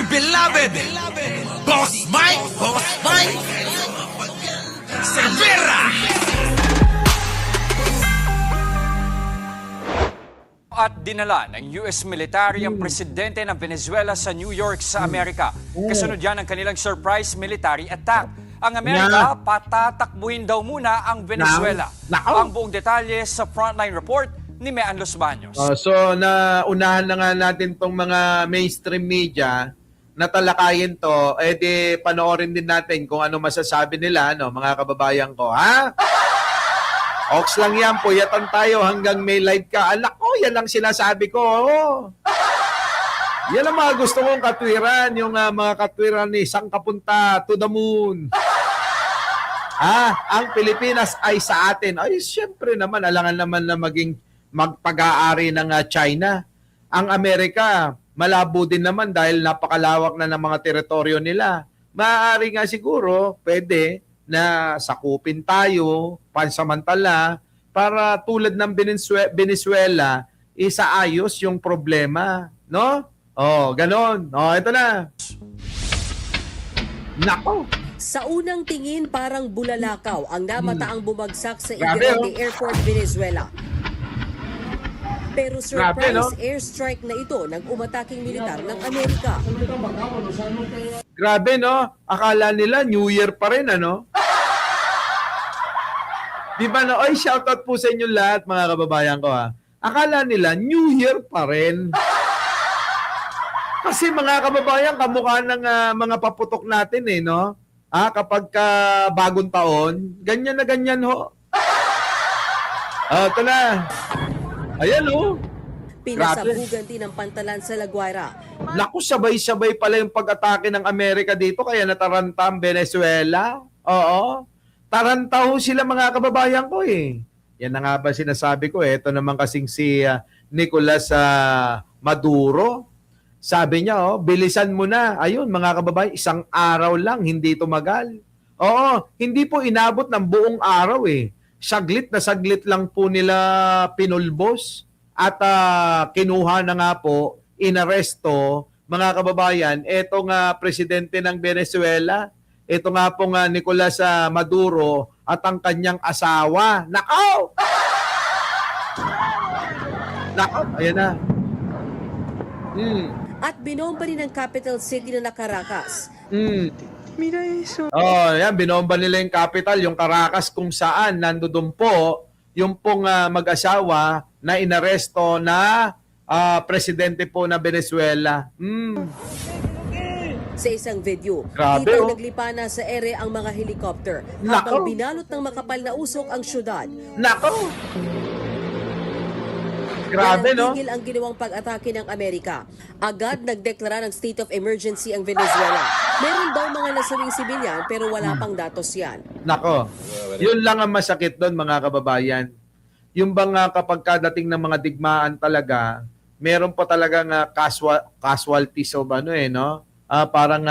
beloved, Boss Mike Cervera. At dinala ng US military ang presidente ng Venezuela sa New York sa Amerika. Kasunod yan ang kanilang surprise military attack. Ang Amerika, patatakbuhin daw muna ang Venezuela. Ang buong detalye sa Frontline Report ni Mean Los Baños. So, naunahan na nga natin tong mga mainstream media na talakayin to, di panoorin din natin kung ano masasabi nila, no, mga kababayan ko, ha? Ox lang yan, puyatan tayo hanggang may live ka. Anak ko, yan ang sinasabi ko. Yan ang mga gusto kong katwiran, yung mga katwiran ni Sang Kapunta to the Moon. Ang Pilipinas ay sa atin. Ay, siyempre naman, alangan naman na maging magpag-aari ng China. Ang Amerika, malabo din naman dahil napakalawak na ng mga teritoryo nila. Maaari nga siguro, pwede na sakupin tayo, pansamantala, para tulad ng Venezuela, isaayos yung problema. No? Ganon. Ito na. Nako. Sa unang tingin, parang bulalakaw ang namataang bumagsak sa Grabe, Iguerote Airport, Venezuela. Pero surprise Grabe, no? airstrike na ito ng umataking militar ng Amerika. Grabe, no? Akala nila New Year pa rin, ano? Di ba, no? Ay, shoutout po sa inyo lahat, mga kababayan ko, ha? Akala nila New Year pa rin. Kasi mga kababayan, kamukha ng mga paputok natin, eh, no? Kapag bagong taon, ganyan na ganyan, ho. Ito na. Ayan, oh. Pinasabugan din ng pantalan sa La Guaira. Naku, sabay-sabay pala yung pag-atake ng Amerika dito, kaya nataranta ang Venezuela. Oo. Taranta ho sila, mga kababayan ko, eh. Yan na nga ba sinasabi ko, eh. Ito naman kasing si Nicolas Maduro. Sabi niya, bilisan mo na. Ayun, mga kababayan, isang araw lang, hindi tumagal. Oo, hindi po inabot ng buong araw, eh. Saglit na saglit lang po nila pinulbos at kinuha na nga po, inaresto, mga kababayan, etong presidente ng Venezuela, ito nga pong Nicolas Maduro at ang kanyang asawa. Nakaw! Nakaw, ayan na. At binomba rin ang capital city na Caracas. Yan, binomba nila yung capital, yung Caracas, kung saan nandoon po yung pong mag-asawa na inaresto na presidente po na Venezuela. Sa isang video, Grabe, kitang naglipa na sa ere ang mga helicopter habang binalot ng makapal na usok ang syudad. Nako! Grabe, no? Tigil ang ginawang pag-atake ng Amerika. Agad nagdeklara ng state of emergency ang Venezuela. Meron daw mga nasabing sibilyan pero wala pang datos yan. Nako, yun lang ang masakit doon, mga kababayan. Yung bang kapag kadating ng mga digmaan talaga, meron pa talagang casualties o ano no? Parang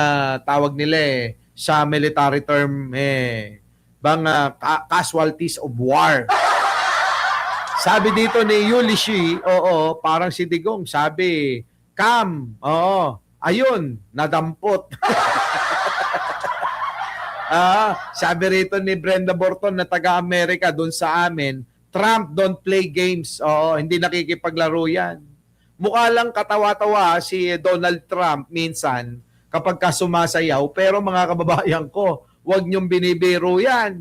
tawag nila sa military term casualties of war. Sabi dito ni Yulishi, parang si Digong, sabi, ayun, nadampot. Sabi rito ni Brenda Borton na taga-Amerika doon sa amin, Trump don't play games. Hindi nakikipaglaro yan. Mukha lang katawa-tawa si Donald Trump minsan kapag sumasayaw, pero mga kababayan ko, huwag niyong binibiro yan.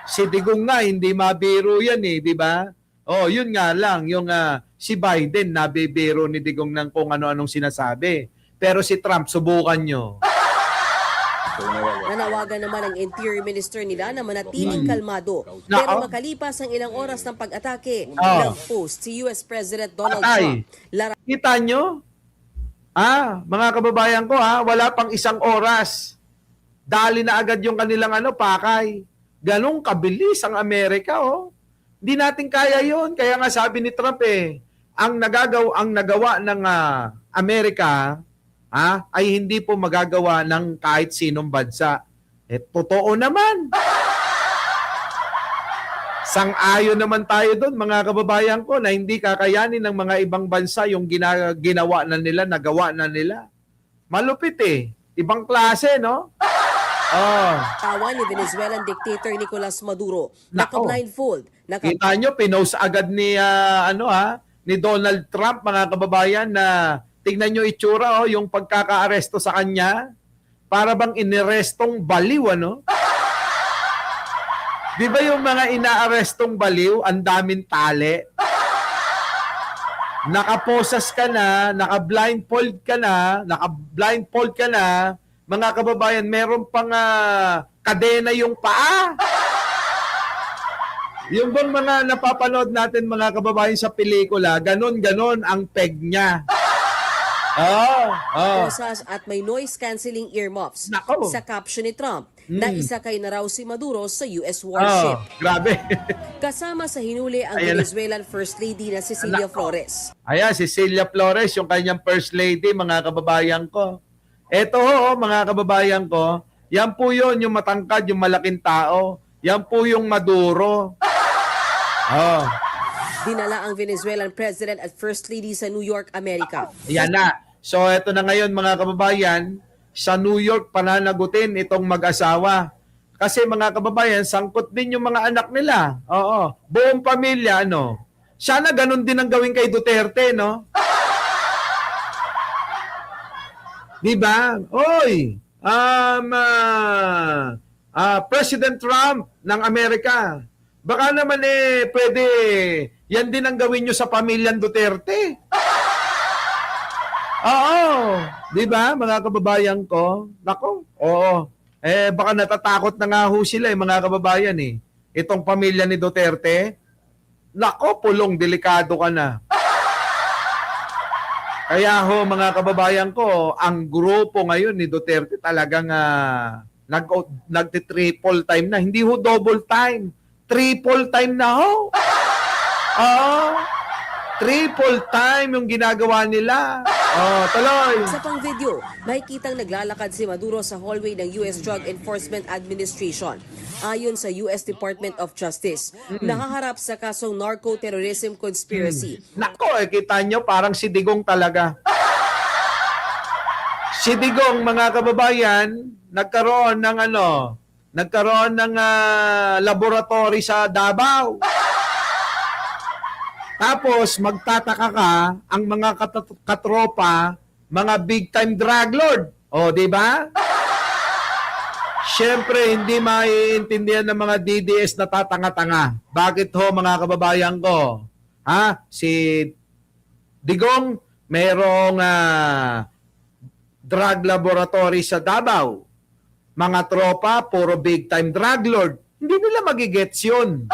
Si Digong nga, hindi mabiro yan di ba? Yun nga lang, yung si Biden, nabibiro ni Digong ng kung ano-anong sinasabi. Pero si Trump, subukan nyo. Nanawagan naman ang Interior Minister nila na manatiling kalmado. Pero makalipas ang ilang oras ng pag-atake, nag-post si US President Donald Trump. Kita nyo? Mga kababayan ko, wala pang isang oras. Dali na agad yung kanilang pakay. Ganong kabilis ang Amerika, Hindi natin kaya yon. Kaya nga sabi ni Trump, ang nagawa ng Amerika, ay hindi po magagawa ng kahit sinong bansa. Totoo naman. Sang-ayon naman tayo doon, mga kababayan ko, na hindi kakayanin ng mga ibang bansa yung ginawa na nila, nagawa na nila. Malupit eh. Ibang klase, no? Oh. Tawa ni Venezuelan dictator Nicolas Maduro, Nako. naka-blindfold, Kita nyo, pinost agad ni, ni Donald Trump, mga kababayan, na tingnan nyo itsura, yung pagkaka-aresto sa kanya, para bang inarestong baliw, ano? Di ba yung mga inaarestong baliw, ang daming tali? Nakaposas ka na, naka-blindfold ka na, mga kababayan, meron pang kadena yung paa. Yung bang mga napapanood natin, mga kababayan, sa pelikula, ganon-ganon ang peg niya. Posas at may noise-canceling earmuffs. Nako. Sa caption ni Trump, na isakay na raw si Maduro sa US warship. Grabe. Kasama sa hinuli ang Ayan. Venezuelan First Lady na Cecilia Nako. Flores. Ayan, si Cecilia Flores, yung kanyang first lady, mga kababayan ko. Eto ho, mga kababayan ko, yan po yun, yung matangkad, yung malaking tao. Yan po yung Maduro. Dinala ang Venezuelan President at First Lady sa New York, Amerika. Yan na. So, eto na ngayon, mga kababayan, sa New York pananagutin itong mag-asawa. Kasi mga kababayan, sangkot din yung mga anak nila. Oo. Buong pamilya, ano. Sana ganun din ang gawin kay Duterte, no? Di ba? Oy! President Trump ng Amerika. Baka naman pwede yan din ang gawin nyo sa pamilyang Duterte. Oo. Di ba, mga kababayan ko? Nako, oo. Baka natatakot na nga ho sila, mga kababayan eh. Itong pamilya ni Duterte, nako, pulong, delikado ka na. Kaya ho, mga kababayan ko, ang grupo ngayon ni Duterte talagang nagti-triple time na. Hindi ho double time. Triple time na ho. Triple time yung ginagawa nila. Tuloy. Sa pang video, makikitang naglalakad si Maduro sa hallway ng US Drug Enforcement Administration. Ayon sa US Department of Justice, nakaharap sa kasong narco-terrorism conspiracy. Nako, kita nyo, parang si Digong talaga. Si Digong, mga kababayan, nagkaroon ng laboratory sa Davao. Tapos, magtataka ka, ang mga katropa, mga big-time drug lord. Di ba? Siyempre, hindi maiintindihan ng mga DDS na tatanga-tanga. Bakit ho, mga kababayan ko? Si Digong, merong drug laboratory sa Davao. Mga tropa, puro big-time drug lord. Hindi nila magigets yun.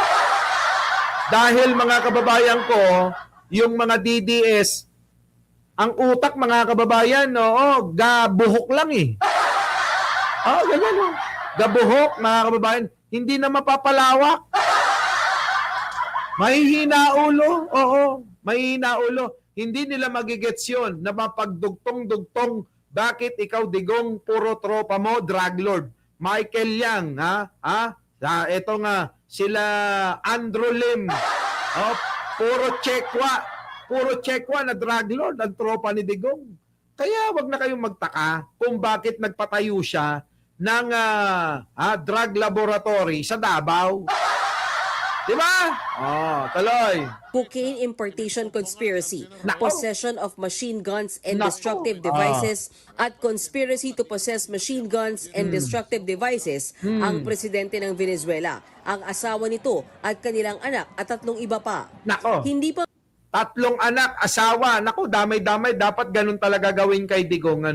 Dahil, mga kababayan ko, yung mga DDS, ang utak, mga kababayan, gabuhok lang eh. Ganyan. Gabuhok, mga kababayan, hindi na mapapalawak. Mahihina ulo. Mahihina ulo. Hindi nila magigets yun na mapagdugtong-dugtong. Bakit ikaw, Digong, puro tropa mo, drug lord? Michael Yang, ito nga, sila Andrew Lim. Puro Chekwa na drug lord ang tropa ni Digong. Kaya wag na kayong magtaka kung bakit nagpatayo siya ng drug laboratory sa Davao. Di ba? Tuloy. Cocaine importation conspiracy, Nako. possession of machine guns and Nako. destructive devices, at conspiracy to possess machine guns and destructive devices ang presidente ng Venezuela, ang asawa nito at kanilang anak at 3 iba pa. Nako. Hindi pa 3 anak, asawa. Nako, damay-damay. Dapat ganun talaga gawin kay Digong,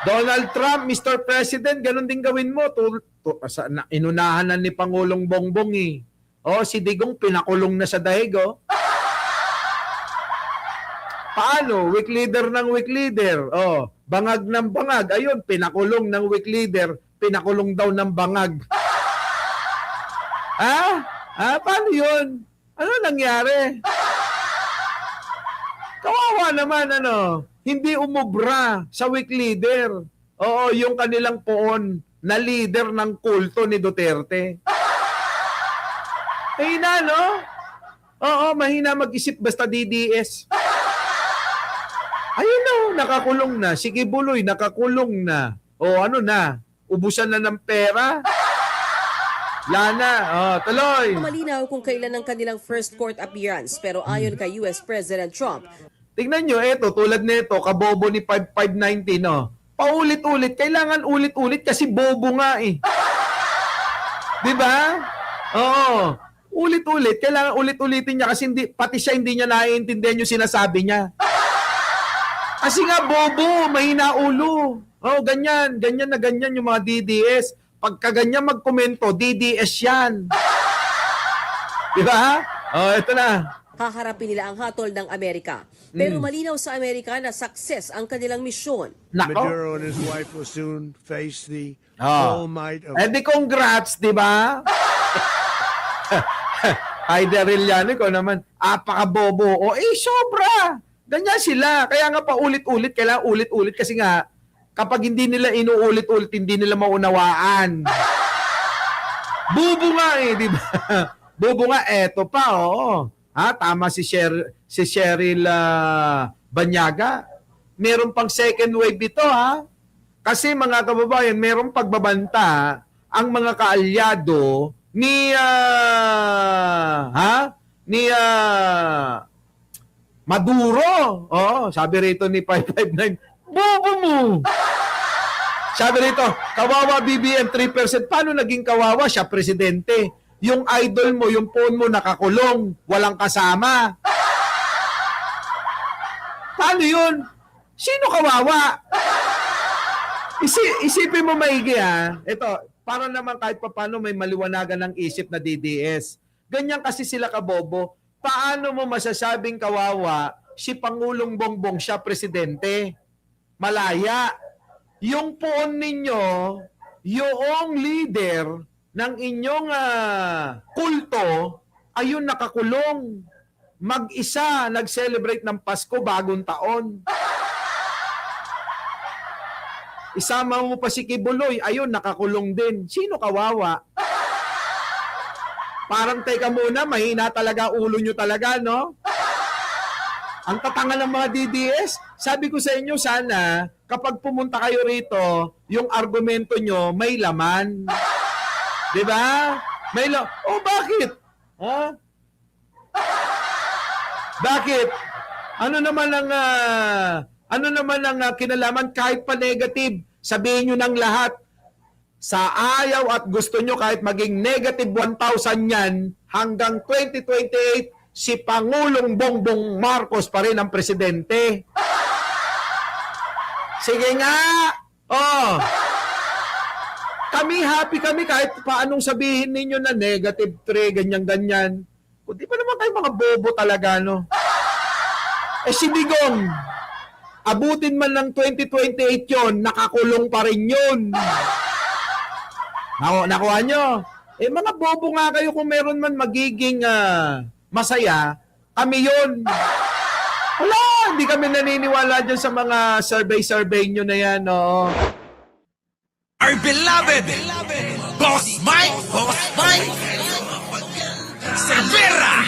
Donald Trump, Mr. President, ganun din gawin mo. Inunahan na ni Pangulong Bongbong eh. Si Digong pinakulong na sa daig. Paano? Weak leader ng weak leader. Bangag ng bangag. Ayun, pinakulong ng weak leader. Pinakulong daw ng bangag. Paano yun? Ano nangyari? Kawawa naman, hindi umubra sa weak leader. Yung kanilang poon na leader ng kulto ni Duterte. Mahina, no? Oo, mahina mag-isip basta DDS. Ayun na, nakakulong na. Si Kibuloy, nakakulong na. O ano na, ubusan na ng pera. Lana, tuloy. Malinaw kung kailan ang kanilang first court appearance pero ayon kay US President Trump, Tignan nyo, eto, tulad nito, kabobo ni 5590, no? Paulit-ulit, kailangan ulit-ulit kasi bobo nga eh. Di ba? Oo. Ulit-ulit, kailangan ulit-ulitin niya kasi pati siya hindi niya naiintindihan yung sinasabi niya. Kasi nga bobo, mahina ulo. Oh, ganyan na ganyan yung mga DDS. Pagka ganyan magkomento, DDS yan. Di ba? Oh, ito na. haharapin nila ang hatol ng Amerika. Pero malinaw sa Amerika na success ang kanilang misyon. Nako. Maduro and his wife will soon face the Oh. full might of Eh di congrats, di ba? Ay, Dariliano ko naman, apaka-bobo. O sobra. Ganyan sila. Kaya nga pa ulit-ulit, kailangan ulit-ulit kasi nga, kapag hindi nila inuulit-ulit, hindi nila maunawaan. Bubo nga eh, di ba? Bubo nga, eto pa, oo. Ha, tama si Cheryl Banyaga. Meron pang second wave ito, ha? Kasi mga kababayan, merong pagbabanta ang mga kaalyado ni Maduro. Oh, sabi rito ni 559, bobo mo. Sabi rito, kawawa BBM 3%. Paano naging kawawa? Siya presidente. Yung idol mo, yung phone mo nakakulong, walang kasama. Paano yun? Sino kawawa? Isipin mo maigi ha. Ito, para naman kahit paano may maliwanagan ng isip na DDS. Ganyan kasi sila kabobo. Paano mo masasabing kawawa si Pangulong Bongbong siya presidente? Malaya. Yung poon ninyo, yung leader ng inyong kulto, ayun nakakulong. Mag-isa, nag-celebrate ng Pasko, bagong taon. Isama mo pa si Kibuloy, ayun, nakakulong din. Sino kawawa? Parang teka muna, mahina talaga ulo nyo talaga, no? Ang tatanga ng mga DDS, sabi ko sa inyo, sana, kapag pumunta kayo rito, yung argumento nyo may laman. Di ba? May laman. Oh, bakit? Ha? Bakit? Ano naman ang kinalaman kahit pa negative? Sabihin nyo ng lahat. Sa ayaw at gusto nyo kahit maging negative 1,000 yan, hanggang 2028, si Pangulong Bongbong Marcos pa rin ang presidente. Sige nga. Oh. Happy kami kahit paanong sabihin ninyo na negative 3, ganyan-ganyan. Kundi pa naman kayo mga bobo talaga, no? Si Digong, abutin man ng 2028 yon, nakakulong pa rin yun. Nakuha nyo? Mga bobo nga kayo kung meron man magiging masaya, kami yun. Wala, hindi kami naniniwala dyan sa mga survey nyo na yan, no? Our beloved Boss Mike Cervera.